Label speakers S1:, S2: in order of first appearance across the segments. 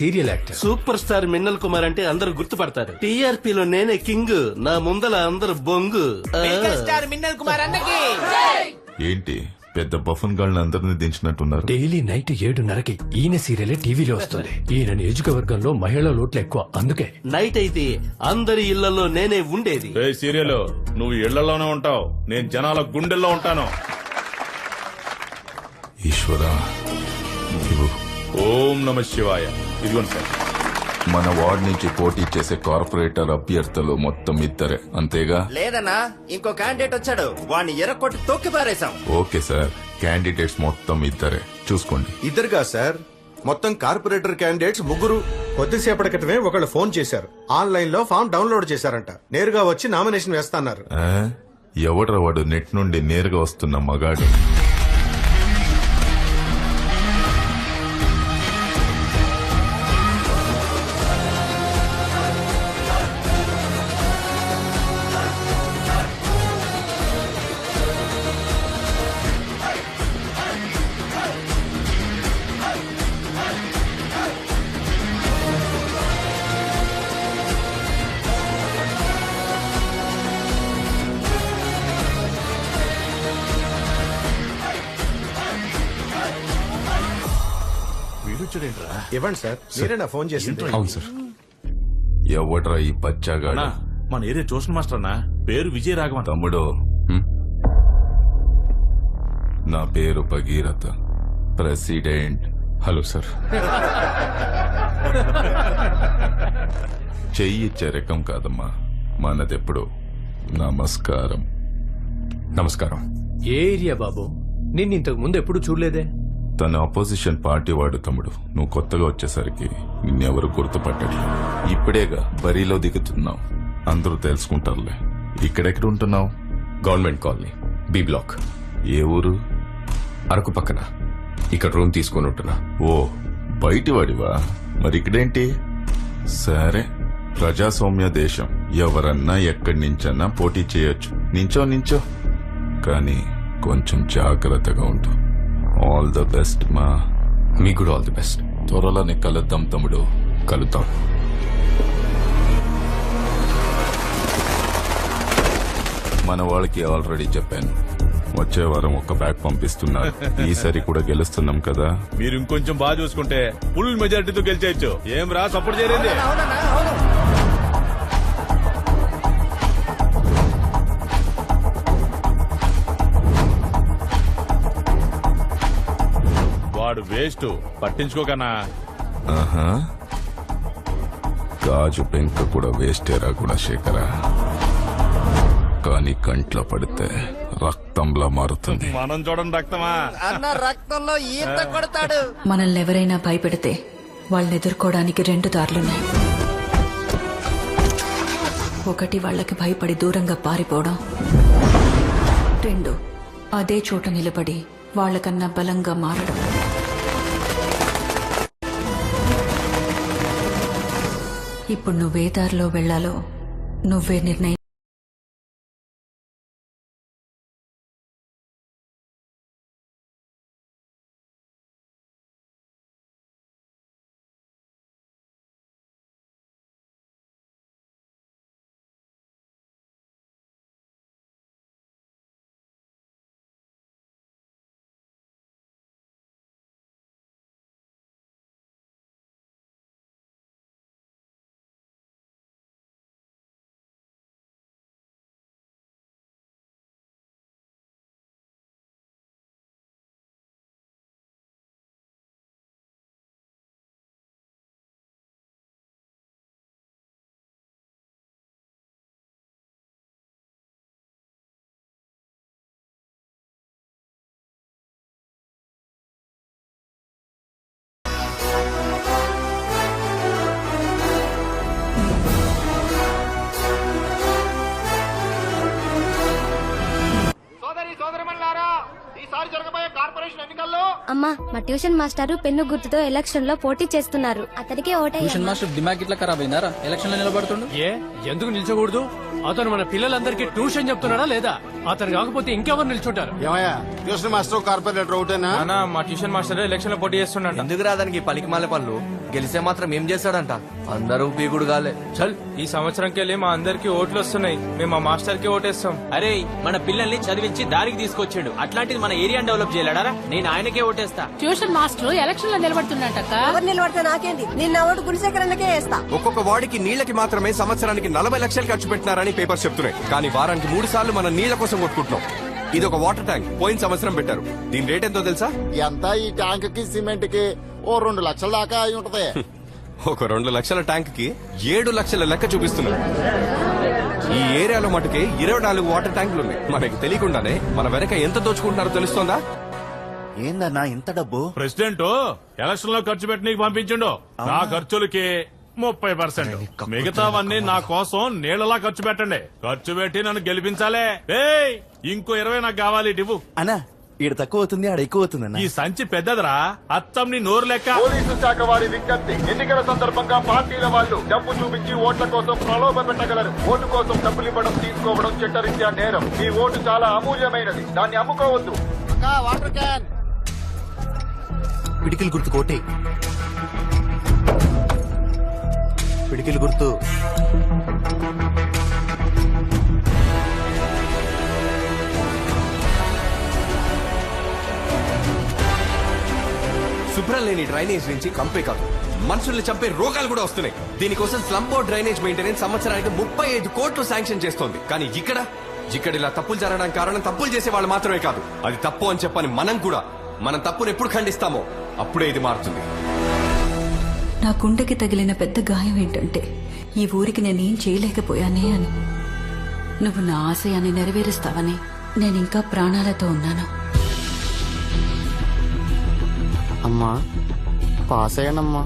S1: Serial actor.
S2: Super star Minnal Kumar అంటే అందరూ గుర్తుపడతారు. టీఆర్పీలో నేనే కింగ్, నా ముందల అందరు బొంగు.
S3: స్టార్ మిన్నల్ కుమార్ అన్నకి
S4: ఏంటి పెద్ద బఫన్ గాళ్ళని అందరినీ దించినట్టున్నారు.
S1: డైలీ నైట్ 7:30కి ఈయన సీరియల్ టీవీలో వస్తుంది. ఈయన నియోజకవర్గంలో మహిళా లోట్లు ఎక్కువ, అందుకే
S2: నైట్ అయితే అందరి ఇళ్లలో నేనే ఉండేది.
S5: సీరియల్ నువ్వు ఇళ్లలోనే ఉంటావు, నేను జనాల గుండెల్లో ఉంటాను.
S4: ఈశ్వరా ఇవ్వు.
S5: ఓం నమ శివాయ. ఇదిగోండి సార్.
S4: మన వార్డ్ నుంచి పోటీ చేసే కార్పొరేటర్ అభ్యర్థులు మొత్తం ఇద్దరే, అంతేగా?
S3: లేదన్నా, ఇంకో క్యాండిడేట్ వచ్చాడు, వాడిని ఎర్రకొట్టి తొక్కి పారేశాం.
S4: ఓకే సార్, క్యాండిడేట్స్ మొత్తం ఇద్దరే, చూసుకోండి.
S6: ఇద్దరుగా సార్, మొత్తం కార్పొరేటర్ క్యాండిడేట్స్ ముగ్గురు. కొద్దిసేపటి క్రితమే ఒకళ్ళు ఫోన్ చేశారు, ఆన్లైన్ లో ఫామ్ డౌన్లోడ్ చేశారంట, నేరుగా వచ్చి నామినేషన్ వేస్తాన్నారు.
S4: ఎవడ్రా వాడు నెట్ నుండి నేరుగా వస్తున్న మగాడు?
S6: ఇవ్వండి సార్, మీరేనా ఫోన్ చేసింది?
S1: అవును సార్.
S4: ఎవడ్రా ఈ పచ్చాగాడు?
S5: మన ఏరియా ట్యూషన్ మాస్టర్ అన్న, పేరు విజయ రాఘవన్.
S4: తమ్ముడు, నా పేరు భగీరథ, ప్రెసిడెంట్.
S1: Hello sir.
S4: చెయ్యి ఇచ్చే రకం కాదమ్మా మనదెప్పుడు. నమస్కారం.
S1: నమస్కారం. ఏ ఏరియా బాబు? నిన్ను ఇంతకు ముందు ఎప్పుడు చూడలేదే.
S4: తన అపోజిషన్ పార్టీ వాడు తమ్ముడు. నువ్వు కొత్తగా వచ్చేసరికి నిన్నెవరు గుర్తుపట్టట్లేదు. ఇప్పుడేగా బరిలో దిగుతున్నావు, అందరూ తెలుసుకుంటారులే. ఇక్కడెక్కడ ఉంటున్నావు?
S7: Government colony, B block.
S4: ఏ ఊరు?
S7: అరకు పక్కన. ఇక్కడ రూమ్ తీసుకొని ఉంటున్నా.
S4: ఓ, బయటి వాడివా? మరి ఇక్కడేంటి? సరే, ప్రజాస్వామ్య దేశం, ఎవరన్నా ఎక్కడి నుంచన్నా పోటీ చేయొచ్చు. నించో కానీ కొంచెం జాగ్రత్తగా ఉంటు. ఆల్ ద బెస్ట్ మా.
S7: మీకు కూడా ఆల్ ది బెస్ట్.
S4: త్వరలోనే కలుద్దాం తమ్ముడు.
S7: కలుద్దాం.
S4: మన వాళ్ళకి ఆల్రెడీ చెప్పాను, వచ్చే వారం ఒక బ్యాగ్ పంపిస్తున్నారు. ఈసారి కూడా గెలుస్తున్నాం కదా.
S5: మీరు ఇంకొంచెం బాగా చూసుకుంటే ఫుల్ మెజారిటీతో గెలిచేయచ్చు. ఏం రా, సపోర్ట్ చేయలేదు. వాడు వేస్ట్, పట్టించుకోకనా.
S4: ఆహా, గాజు పెంక కూడా వేస్టేరా గుణశేఖర, కానీ కంట్లో పడితే రక్తంలా మారుతుంది.
S5: మనం చూడండి రక్తమా
S3: అన్న, రక్తంలో ఈత కొడతాడు.
S8: మనల్ని ఎవరైనా భయపెడితే వాళ్ళని ఎదుర్కోవడానికి 2 దారులున్నాయి. ఒకటి, వాళ్ళకి భయపడి దూరంగా పారిపోవడం. 2, అదే చోట నిలబడి వాళ్ళకన్నా బలంగా మారడం. ఇప్పుడు నువ్వే దారిలో వెళ్లాలో నువ్వే నిర్ణయం.
S9: అమ్మా, మా ట్యూషన్ మాస్టారు పెన్ను గుర్తుతో ఎలక్షన్ లో పోటీ చేస్తున్నారు. అతనికి
S10: ట్యూషన్ మాస్టర్ దిమాగ్ ఇట్లా ఖరాబ్ అయినారా? ఎలక్షన్ లో నిలబడుతుండు.
S1: ఎందుకు నిల్చోకూడదు? అతను మన పిల్లలందరికీ ట్యూషన్ చెప్తున్నాడా లేదా? అతను కాకపోతే ఇంకెవరు నిల్చుంటారు?
S6: ట్యూషన్ మాస్టర్ కార్పొరేటర్ ఒకటేనా?
S10: మా ట్యూషన్ మాస్టర్ ఎలక్షన్ లో పోటీ చేస్తున్నాడు.
S3: ఎందుకు రాదానికి పలికి మాల పనులు?
S10: గెలిస్తే మాత్రం ఏం చేస్తాడంట అందరూ పీకుడు గాలే చల్.
S5: ఈ సంవత్సరంకెళ్ళి మా అందరికి ఓట్లు వస్తున్నాయి, మేము మా మాస్టర్ కి ఓటేస్తాం.
S10: అరే మన పిల్లల్ని చదివించి దారికి తీసుకొచ్చాడు, అట్లాంటిది మన ఏరియా డెవలప్ చేయలేడా? నేను ఆయనకే ఓటేస్తా.
S8: ట్యూషన్ మాస్టర్ ఎలక్షన్ లో నిలబడుతున్నట్టక్క.
S9: ఎవరు నిలబడితే నాకేంటి, నిన్న ఓటు గుణశేఖరన్నకే వేస్తా.
S7: ఒక్కొక్క వార్డుకి నీళ్లకి మాత్రమే సంవత్సరానికి 40 లక్షలు ఖర్చు పెట్టినారని పేపర్స్ చెప్తున్నాయి. కానీ వారానికి 3 సార్లు మనం నీళ్ల కోసం కొట్టుకుంటున్నాం. ఇది ఒక వాటర్ ట్యాంక్, పోయిన సంవత్సరం పెట్టారు. దీని రేట్ ఎంతో తెలుసా?
S3: ఎంత ఈ ట్యాంక్ కి సిమెంట్ కి ఓ 2 లక్షల దాకా అయి ఉంటది.
S7: ఒక 2 లక్షల ట్యాంక్ కి 7 లక్షల లెక్క చూపిస్తున్నారు. ఈ ఏరియాలో మటుకే 24 వాటర్ ట్యాంకులు ఉన్నాయి. మనకి తెలియకుండానే మన వెనక ఎంత దోచుకుంటున్నారో తెలుస్తోందా?
S3: ఏందన్నా ఇంత డబ్బు?
S5: ప్రెసిడెంట్ ఎలక్షన్ లో ఖర్చు పెట్టి నీకు పంపించిండు. నా ఖర్చులకి 30%, మిగతావన్నీ నా కోసం నీళ్ళలా ఖర్చు పెట్టండి. ఖర్చు పెట్టి నన్ను గెలిపించాలే. ఏయ్ ఇంకో 20 నాకు కావాలి ఇవ్వు.
S3: అన్నా ఈడ తక్కువ అవుతుంది, ఆడ ఎక్కువ అవుతుంది.
S5: ఈ సంచి పెద్దదిరా, అత్తం నీ నోరు లెక్క.
S11: పోలీసు శాఖ వారి విజ్ఞప్తి, ఎన్నికల సందర్భంగా పార్టీల వాళ్ళు డబ్బు చూపించి ఓట్ల కోసం ప్రలోభ పెట్టగలరు. ఓటు కోసం డబ్బులు ఇవ్వడం తీసుకోవడం చట్టరీత్యా నేరం. ఈ ఓటు చాలా అమూల్యమైనది, దాన్ని అమ్ముకోవద్దు.
S3: వాటర్ క్యాన్
S2: పిడికిలు గుర్తు కోటే, పిడికిలు గుర్తు.
S7: శుభ్రం లేని డ్రైనేజ్ నుంచి కంపే కాదు, మనుషుల్ని చంపే రోగాలు కూడా వస్తున్నాయి. దీనికోసం స్లంబో డ్రైనేజ్ మెయింటెనెన్స్ సంవత్సరానికి 35 కోట్లు శాంక్షన్ చేస్తోంది. కానీ ఇక్కడ ఇలా తప్పులు జరగడానికి కారణం తప్పులు చేసే వాళ్ళు మాత్రమే కాదు, అది తప్పు అని చెప్పని మనం కూడా మనం తప్పును ఎప్పుడు ఖండిస్తామో అప్పుడే ఇది మారుతుంది.
S8: నా గుండెకి తగిలిన పెద్ద గాయం ఏంటంటే ఈ ఊరికి నేనేం చేయలేకపోయానే అని. నువ్వు నా ఆశయాన్ని నెరవేరుస్తావని నేనింకా ప్రాణాలతో ఉన్నాను.
S3: అమ్మా పాస్ అయ్యానమ్మా.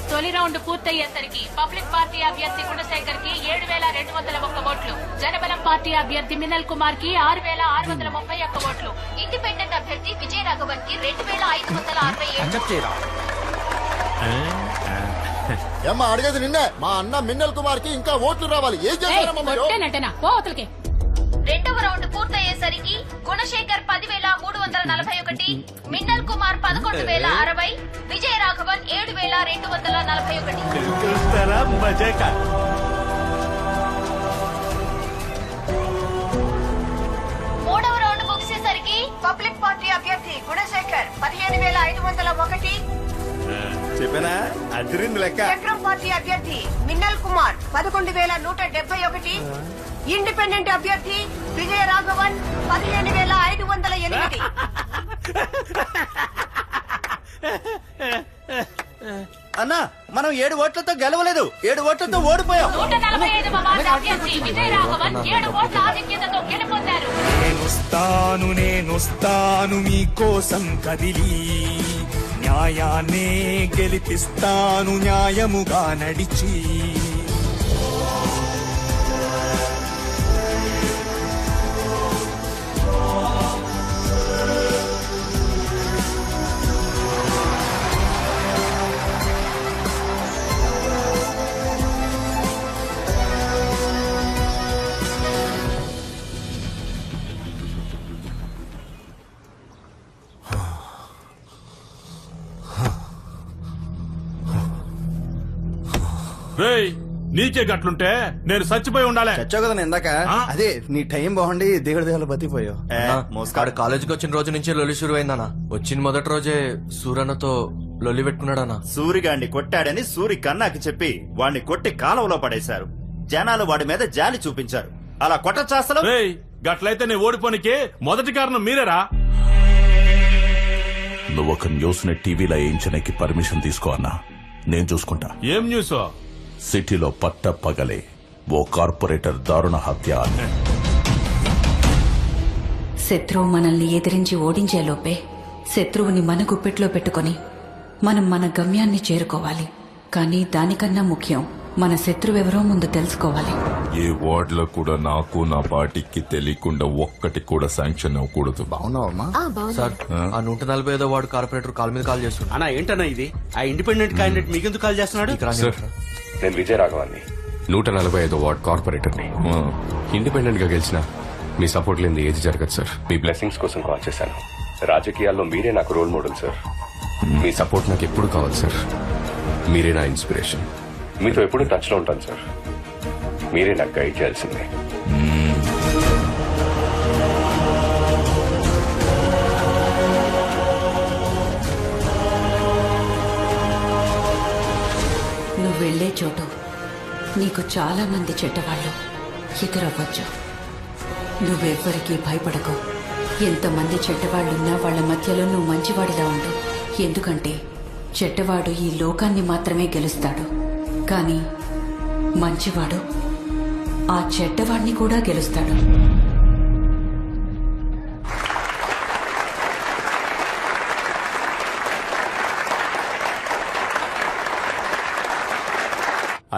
S8: తొలి రౌండ్ పూర్తయ్యేసరికి పబ్లిక్ పార్టీ అభ్యర్థి గుణశేఖర్ కి 7,201 ఓట్లు, జనబలం పార్టీ అభ్యర్థి మినల్ కుమార్ కి 6,631 ఓట్లు, ఇండిపెండెంట్ అభ్యర్థి విజయ రాఘవన్ కి 2,567.
S3: ఏమ్మా అడిగేది నిన్నే. మా అన్న మిన్నల్ కుమార్ కి ఇంకా ఓట్లు రావాలి. ఏం చేస్తారమ్మా?
S9: రెండవ రౌండ్ పూర్తయ్యేసరికి గుణశేఖర్ 10,341, మిన్నల్ కుమార్ 11,060, విజయ రాఘవన్ 7,241. మూడవ రౌండ్ ముగిసేసరికి పబ్లిక్ పార్టీ అభ్యర్థి గుణశేఖర్ 15,501,
S3: చెప్పానా అదిరింది లెక్క.
S9: చక్రం పార్టీ అభ్యర్థి మిన్నల్ కుమార్ 11,171, ఇండిపెండెంట్ అభ్యర్థి విజయ రాఘవన్ 15,508.
S3: అన్నా మనం 7 ఓట్లతో గెలవలేదు, 7 ఓట్లతో ఓడిపోయాం.
S9: 145వ వార్డు అభ్యర్థి విజయ రాఘవన్ 7 ఓట్ల ఆధిక్యతతో గెలుపొందారు.
S11: నేనొస్తాను మీకోసం కదిలి, న్యాయాన్నే గెలిపిస్తాను న్యాయముగా నడిచి.
S5: నీకే గట్లుంటే నేను చచ్చిపోయి ఉండాలి.
S3: చచ్చావు కదా ఇందాక. అదే నీ టైం బాగుండి దేవుడి దేవుళ్ళు బతికిపోయావు.
S10: మోస్కాడు కాలేజీకి వచ్చిన రోజు నుంచి లొల్లి షురు అయిందన్న. వచ్చిన మొదటి రోజే సూరన్నతో లొల్లి పెట్టుకున్నాడన్నా.
S3: సూరిగాడిని కొట్టాడని సూరి కన్నాకి చెప్పి వాడిని కొట్టి కాలువలో పడేశారు. జనాలు వాడి మీద జాలి చూపించారు. అలా కొట్టచ్చాస్తలు.
S5: గట్లయితే నేను ఓడిపోనికి మొదటి కారణం మీరేరా.
S11: నువ్వు ఒక న్యూస్ ని టీవీలో వేయించడానికి పర్మిషన్ తీసుకో అన్నా, నేను చూసుకుంటా.
S5: ఏం న్యూస్?
S11: సిటీలో పట్ట పగలే ఓ కార్పొరేటర్ దారుణ హత్య.
S8: శత్రువు మనల్ని ఎదిరించి ఓడించేలోపే శత్రువుని మన గుప్పెట్లో పెట్టుకొని మనం మన గమ్యాన్ని చేరుకోవాలి. కానీ దానికన్నా ముఖ్యం మన శత్రువెవరో ముందు తెలుసుకోవాలి.
S4: ఏ వార్డులో కూడా నాకు నా పార్టీకి తెలియకుండా ఒక్కటి కూడా శాంక్షన్ అవ్వకూడదు.
S3: బాగున్నావమ్మా?
S10: సార్ ఆ 145వ వార్డు కార్పొరేటర్ కాల్ మీద కాల్ చేస్తున్నాడు.
S2: అన్నా ఏంటన్నా ఇది? ఆ ఇండిపెండెంట్ క్యాండిడేట్ మీకెందుకు కాల్ చేస్తున్నాడు?
S7: నేను విజయ రాఘవాన్ని,
S12: 145వ వార్డ్ కార్పొరేటర్ని. ఇండిపెండెంట్ గా గెలిచిన
S7: మీ సపోర్ట్ లేని ఏది జరగదు సార్. మీ బ్లెస్సింగ్స్ కోసం కాల్ చేశాను. రాజకీయాల్లో మీరే నాకు రోల్ మోడల్ సార్. మీ సపోర్ట్ నాకు ఎప్పుడు కావాలి సార్. మీరే నా ఇన్స్పిరేషన్. మీతో ఎప్పుడు టచ్ లో ఉంటాను సార్. మీరే నాకు గైడ్ చేయాల్సిందే.
S8: నువ్వు వెళ్లే చోటు నీకు చాలా మంది చెడ్డవాళ్ళు ఎదురవ్వచ్చు. నువ్వెవ్వరికీ భయపడకు. ఎంతమంది చెడ్డవాళ్ళున్నా వాళ్ళ మధ్యలో నువ్వు మంచివాడిలా ఉండు. ఎందుకంటే చెడ్డవాడు ఈ లోకాన్ని మాత్రమే గెలుస్తాడు, కానీ మంచివాడు ఆ చెడ్డవాడిని కూడా గెలుస్తాడు.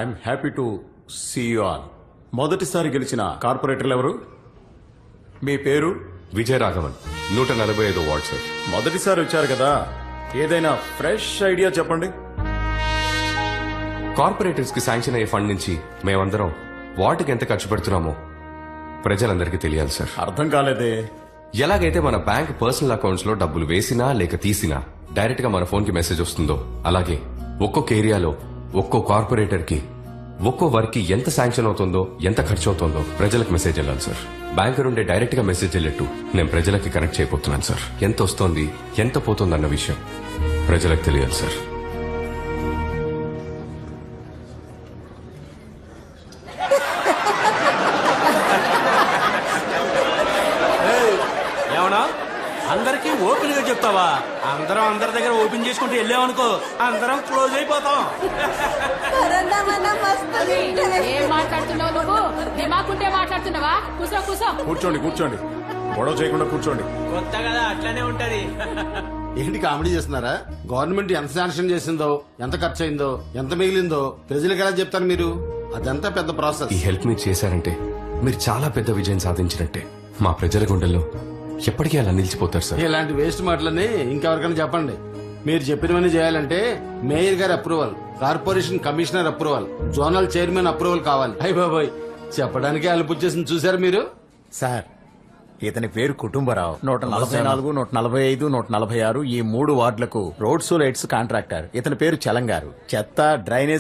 S12: I'm happy to see you all. మొదటిసారి గెలిచిన కార్పొరేటర్లు ఎవరు? మీ పేరు?
S7: Vijayaraghavan, 145 ward sir.
S12: మొదటిసారి వచ్చారు కదా, ఏదైనా ఫ్రెష్ ఐడియా చెప్పండి.
S7: కార్పొరేటర్స్ కి శాంక్షన్ అయ్యే ఫండ్ నుంచి మేమందరం వాటికి ఎంత ఖర్చు పెడుతున్నామో ప్రజలందరికీ తెలియాలి సార్.
S12: అర్థం కాలేదే.
S7: ఎలాగైతే మన బ్యాంక్ పర్సనల్ అకౌంట్స్ లో డబ్బులు వేసినా లేక తీసినా డైరెక్ట్ గా మన ఫోన్ కి మెసేజ్ వస్తుందో, అలాగే ఒక్కొక్క ఏరియాలో ఒక్కో కార్పొరేటర్ కి ఒక్కో వర్క్ కి ఎంత శాంక్షన్ అవుతుందో, ఎంత ఖర్చు అవుతుందో ప్రజలకు మెసేజ్ వెళ్ళాలి సార్. బ్యాంక్ నుండి డైరెక్ట్ గా మెసేజ్ వెళ్ళట్టు నేను ప్రజలకి కనెక్ట్ చేయబోతున్నాను సార్. ఎంత వస్తోంది, ఎంత పోతుంది అన్న విషయం ప్రజలకు తెలియాలి సార్.
S2: ఏమన్నా అందరికి ఓపెన్ గా చెప్తావా? అందరం అందరి దగ్గర ఓపెన్ చేసుకుంటూ వెళ్ళామనుకో అందరం క్లోజ్ అయిపోతాం.
S8: ఏం మాట్లాడుతున్నావు నువ్వు? దిమాకుంటే మాట్లాడుతున్నావా? కూసో కూసో.
S12: కూర్చోండి కూర్చోండి, గొడవ చేయకుండా కూర్చోండి.
S2: కొత్త కదా అట్లానే ఉంటది.
S13: ఏంటి కామెడీ చేస్తున్నారా? గవర్నమెంట్ ఎంత శాంక్షన్ చేసిందో, ఎంత ఖర్చు అయిందో, ఎంత మిగిలిందో ప్రజలకు ఎలా చెప్తారు మీరు? అదంతా పెద్ద ప్రాసెస్.
S7: ఈ హెల్ప్ మీరు చేశారంటే మీరు చాలా పెద్ద విజయం సాధించినట్టే. మా ప్రజల గుండెల్లో ఎప్పటికీ అలా నిలిచిపోతారు సార్.
S13: ఇలాంటి వేస్ట్ మాటలని ఇంకెవరికైనా చెప్పండి. మీరు చెప్పినవన్నీ చేయాలంటే మేయర్ గారి approval, corporation commissioner approval, zonal chairman approval కావాలి. అయ్య బాబాయ్, చెప్పడానికి అలుపు చేసింది చూసారు మీరు?
S12: సార్, ఇతని పేరు కుటుంబరావు. 144, 145, 146 ఈ 3 వార్డులకు రోడ్స్ లైట్స్ కాంట్రాక్టర్. ఇతని పేరు చలంగారు. చెత్త డ్రైనేజ్